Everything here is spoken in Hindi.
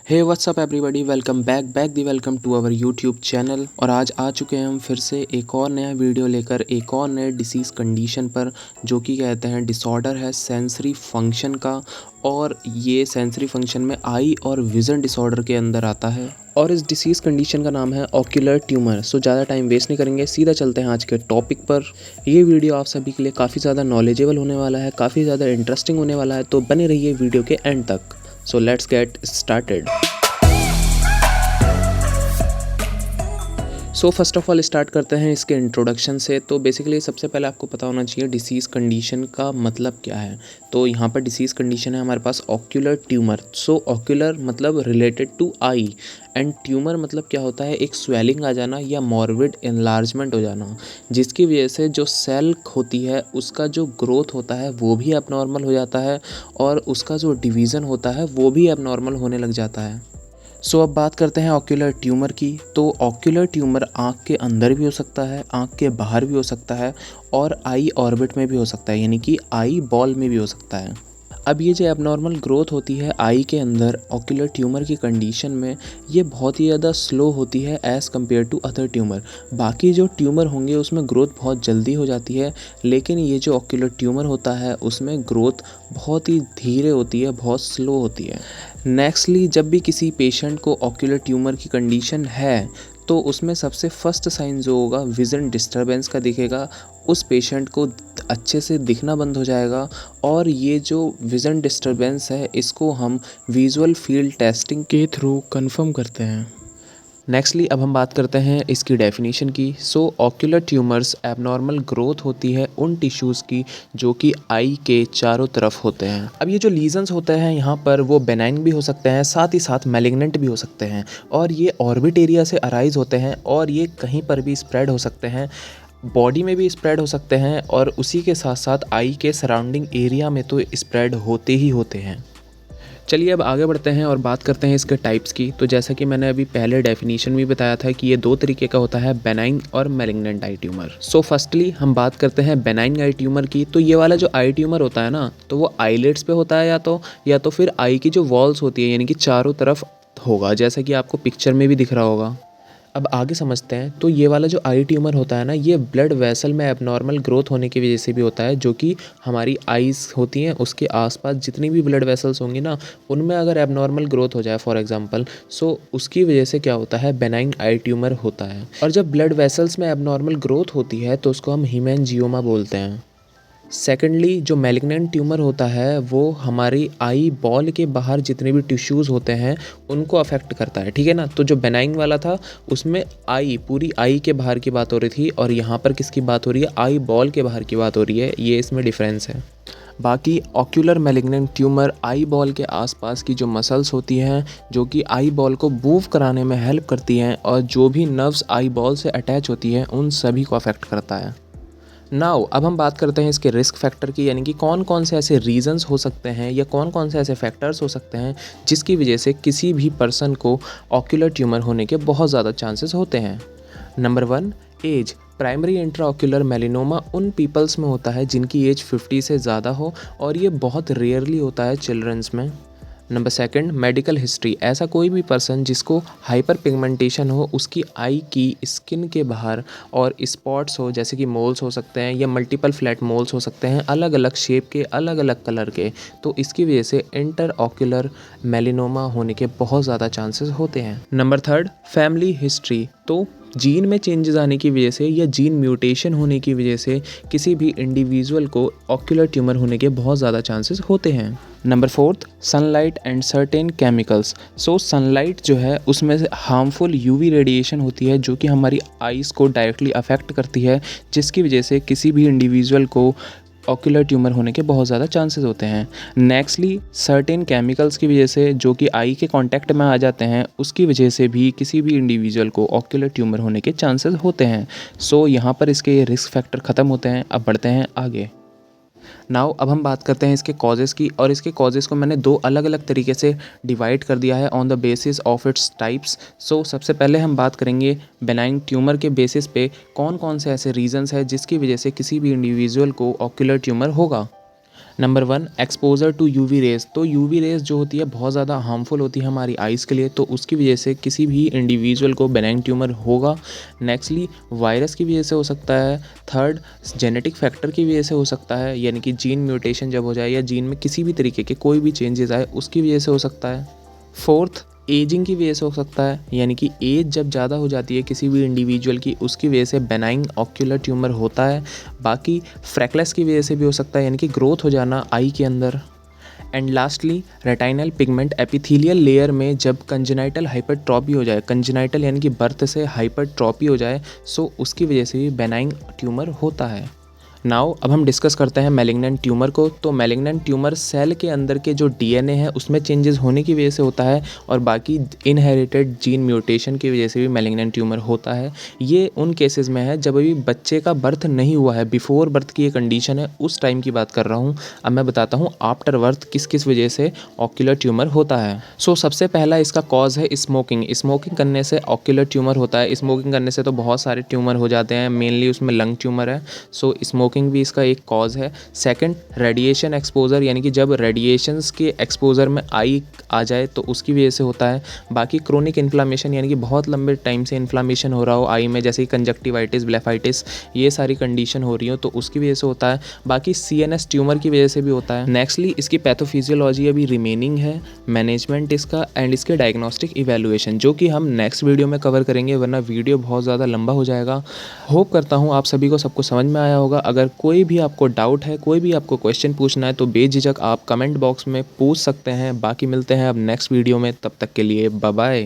Hey what's up everybody, welcome back the welcome to our YouTube channel. और आज आ चुके हैं हम फिर से एक और नया वीडियो लेकर एक और नए डिसीज़ कंडीशन पर, जो कि कहते हैं डिसऑर्डर है सेंसरी फंक्शन का। और ये सेंसरी फंक्शन में आई और विज़न डिसऑर्डर के अंदर आता है और इस डिसीज़ कंडीशन का नाम है ऑक्यूलर ट्यूमर। सो ज़्यादा टाइम वेस्ट नहीं करेंगे, सीधा चलते हैं आज के टॉपिक पर। ये वीडियो आप सभी के लिए काफ़ी ज़्यादा नॉलेजेबल होने वाला है, काफ़ी ज़्यादा इंटरेस्टिंग होने वाला है, तो बने रहिए वीडियो के एंड तक। So let's get started. So first of all start करते हैं इसके इंट्रोडक्शन से। तो बेसिकली सबसे पहले आपको पता होना चाहिए डिसीज़ कंडीशन का मतलब क्या है। तो यहाँ पर डिसीज़ कंडीशन है हमारे पास ऑक्यूलर ट्यूमर। सो ऑक्यूलर मतलब related to eye, and tumour मतलब क्या होता है, एक स्वेलिंग आ जाना या मॉर्बिड एनलार्जमेंट हो जाना, जिसकी वजह से जो सेल होती है उसका जो ग्रोथ होता है वो भी एबनॉर्मल हो जाता है और उसका जो डिवीज़न होता है वो भी एबनॉर्मल होने लग जाता है। सो अब बात करते हैं ऑक्यूलर ट्यूमर की। तो ऑक्यूलर ट्यूमर आँख के अंदर भी हो सकता है, आँख के बाहर भी हो सकता है और आई ऑर्बिट में भी हो सकता है, यानी कि आई बॉल में भी हो सकता है। अब ये जो एबनॉर्मल ग्रोथ होती है आई के अंदर ऑक्यूलर ट्यूमर की कंडीशन में, ये बहुत ही ज़्यादा स्लो होती है as compare to other tumour. बाकी जो ट्यूमर होंगे उसमें ग्रोथ बहुत जल्दी हो जाती है, लेकिन ये जो ऑक्यूलर ट्यूमर होता है उसमें ग्रोथ बहुत ही धीरे होती है, बहुत स्लो होती है। नेक्स्टली, जब भी किसी पेशेंट को ऑक्यूलर ट्यूमर की कंडीशन है तो उसमें सबसे फर्स्ट साइन जो होगा विज़न डिस्टर्बेंस का दिखेगा। उस पेशेंट को अच्छे से दिखना बंद हो जाएगा और ये जो विज़न डिस्टर्बेंस है इसको हम विजुअल फील्ड टेस्टिंग के थ्रू कंफर्म करते हैं। नेक्स्टली अब हम बात करते हैं इसकी डेफिनेशन की। सो ऑक्यूलर ट्यूमर्स एबनॉर्मल ग्रोथ होती है उन टिश्यूज़ की जो कि आई के चारों तरफ होते हैं। अब ये जो लीजन्स होते हैं यहाँ पर वो बेनाइन भी हो सकते हैं, साथ ही साथ मैलिग्नेंट भी हो सकते हैं, और ये ऑर्बिट एरिया से अराइज होते हैं और ये कहीं पर भी स्प्रेड हो सकते हैं, बॉडी में भी स्प्रेड हो सकते हैं और उसी के साथ साथ आई के सराउंडिंग एरिया में तो स्प्रेड होते ही होते हैं। चलिए अब आगे बढ़ते हैं और बात करते हैं इसके टाइप्स की। तो जैसा कि मैंने अभी पहले डेफिनेशन में बताया था कि ये दो तरीके का होता है, बेनाइन और मैलिग्नेंट आई ट्यूमर। सो फर्स्टली हम बात करते हैं बेनाइन आई ट्यूमर की। तो ये वाला जो आई ट्यूमर होता है ना, तो वो आईलिड्स पे होता है या तो फिर आई की जो वॉल्स होती है यानी कि चारों तरफ होगा, जैसा कि आपको पिक्चर में भी दिख रहा होगा। अब आगे समझते हैं। तो ये वाला जो आई ट्यूमर होता है ना, ये ब्लड वेसल में एबनॉर्मल ग्रोथ होने की वजह से भी होता है, जो कि हमारी आइज़ होती हैं उसके आसपास जितनी भी ब्लड वेसल्स होंगी ना, उनमें अगर एबनॉर्मल ग्रोथ हो जाए फॉर एग्जांपल, सो उसकी वजह से क्या होता है, बेनाइन आई ट्यूमर होता है। और जब ब्लड वेसल्स में एबनॉर्मल ग्रोथ होती है तो उसको हम हीमेंजियोमा बोलते हैं। सेकेंडली, जो मैलिग्नेंट ट्यूमर होता है वो हमारी आई बॉल के बाहर जितने भी टिश्यूज़ होते हैं उनको अफेक्ट करता है, ठीक है ना। तो जो बेनाइन वाला था उसमें आई, पूरी आई के बाहर की बात हो रही थी, और यहाँ पर किसकी बात हो रही है, आई बॉल के बाहर की बात हो रही है, ये इसमें डिफरेंस है। बाकी ocular malignant tumour eye ball के आसपास की जो मसल्स होती हैं जो कि आई बॉल को मूव कराने में हेल्प करती हैं, और जो भी नर्व्स आई बॉल से अटैच होती हैं उन सभी को अफेक्ट करता है। नाउ अब हम बात करते हैं इसके रिस्क फैक्टर की, यानी कि कौन कौन से ऐसे रीजंस हो सकते हैं या कौन कौन से ऐसे फैक्टर्स हो सकते हैं जिसकी वजह से किसी भी पर्सन को ऑक्यूलर ट्यूमर होने के बहुत ज़्यादा चांसेस होते हैं। Number 1, age. Primary intraocular melanoma उन पीपल्स में होता है जिनकी एज 50 से ज़्यादा हो, और ये बहुत रेयरली होता है चिल्ड्रंस में। Number 2, medical history. ऐसा कोई भी पर्सन जिसको हाइपर पिगमेंटेशन हो, उसकी आई की स्किन के बाहर और स्पॉट्स हो, जैसे कि मोल्स हो सकते हैं या मल्टीपल फ्लैट मोल्स हो सकते हैं, अलग अलग शेप के, अलग अलग कलर के, तो इसकी वजह से इंटर ऑक्यूलर मेलिनोमा होने के बहुत ज़्यादा चांसेस होते हैं। Number 3, family history. तो जीन में चेंजेस आने की वजह से या जीन म्यूटेशन होने की वजह से किसी भी इंडिविजुअल को ऑक्यूलर ट्यूमर होने के बहुत ज़्यादा चांसेस होते हैं। Number 4, sunlight and certain chemicals. So sunlight जो है उसमें से हार्मफुल यूवी रेडिएशन होती है जो कि हमारी आइज़ को डायरेक्टली अफेक्ट करती है, जिसकी वजह से किसी भी इंडिविजुअल को ऑक्यूलर ट्यूमर होने के बहुत ज़्यादा चांसेस होते हैं। नेक्स्टली, सर्टेन केमिकल्स की वजह से जो कि आई के कांटेक्ट में आ जाते हैं, उसकी वजह से भी किसी भी इंडिविजुअल को ऑक्यूलर ट्यूमर होने के चांसेस होते हैं। सो यहाँ पर इसके रिस्क फैक्टर ख़त्म होते हैं। अब बढ़ते हैं आगे। नाउ अब हम बात करते हैं इसके कॉजेज़ की, और इसके कॉजेज़ को मैंने दो अलग अलग तरीके से डिवाइड कर दिया है on the basis of its types. So सबसे पहले हम बात करेंगे बेनाइन ट्यूमर के बेसिस पे कौन कौन से ऐसे रीजंस है जिसकी वजह से किसी भी इंडिविजुअल को ऑक्यूलर ट्यूमर होगा। Number 1 exposure to UV rays. तो यूवी रेज़ जो होती है बहुत ज़्यादा हार्मफुल होती है हमारी आइज़ के लिए, तो उसकी वजह से किसी भी इंडिविजुअल को बेनाइन ट्यूमर होगा। नेक्स्टली वायरस की वजह से हो सकता है। थर्ड जेनेटिक फैक्टर की वजह से हो सकता है, यानी कि जीन म्यूटेशन जब हो जाए या जीन में किसी भी तरीके के कोई भी चेंजेस आए उसकी वजह से हो सकता है। फोर्थ एजिंग की वजह से हो सकता है, यानी कि एज जब ज़्यादा हो जाती है किसी भी इंडिविजुअल की उसकी वजह से बेनाइन ऑक्यूलर ट्यूमर होता है। बाकी फ्रैक्लेस की वजह से भी हो सकता है, यानी कि ग्रोथ हो जाना आई के अंदर। And lastly retinal pigment epithelial layer में जब कंजेनाइटल हाइपरट्रॉपी हो जाए, कंजेनाइटल यानी कि बर्थ से हाइपरट्रॉपी हो जाए, सो उसकी वजह से भी बेनाइन ट्यूमर होता है। नाउ अब हम डिस्कस करते हैं मैलिग्नेंट ट्यूमर को। तो मैलिग्नेंट ट्यूमर सेल के अंदर के जो डीएनए है उसमें चेंजेस होने की वजह से होता है, और बाकी इनहेरिटेड जीन म्यूटेशन की वजह से भी मैलिग्नेंट ट्यूमर होता है। ये उन केसेस में है जब अभी बच्चे का बर्थ नहीं हुआ है, बिफोर बर्थ की ये कंडीशन है, उस टाइम की बात कर रहा हूँ। अब मैं बताता हूँ आफ्टर बर्थ किस किस वजह से ऑक्यूलर ट्यूमर होता है। सो सबसे पहला इसका कॉज है स्मोकिंग। स्मोकिंग करने से ऑक्यूलर ट्यूमर होता है। स्मोकिंग करने से तो बहुत सारे ट्यूमर हो जाते हैं, मेनली उसमें लंग ट्यूमर है, सो स्मोकिंग भी इसका एक कॉज है। सेकंड रेडिएशन एक्सपोजर, यानी कि जब रेडिएशंस के एक्सपोजर में आई आ जाए तो उसकी वजह से होता है। बाकी क्रोनिक इन्फ्लामेशन, यानी कि बहुत लंबे टाइम से इन्फ्लामेशन हो रहा हो आई में, जैसे कि कंजक्टिवाइटिस, ब्लेफाइटिस, ये सारी कंडीशन हो रही हो तो उसकी वजह से होता है। बाकी सीएनएस ट्यूमर की वजह से भी होता है। नेक्स्टली इसकी पैथोफिजियोलॉजी अभी रिमेनिंग है, मैनेजमेंट इसका एंड इसके डायग्नोस्टिक इवैल्यूएशन, जो कि हम नेक्स्ट वीडियो में कवर करेंगे, वरना वीडियो बहुत ज़्यादा लंबा हो जाएगा। होप करता हूँ आप सभी को सबको समझ में आया होगा। अगर कोई भी आपको डाउट है, कोई भी आपको क्वेश्चन पूछना है तो बेझिझक आप कमेंट बॉक्स में पूछ सकते हैं। बाकी मिलते हैं अब नेक्स्ट वीडियो में, तब तक के लिए बाय बाय।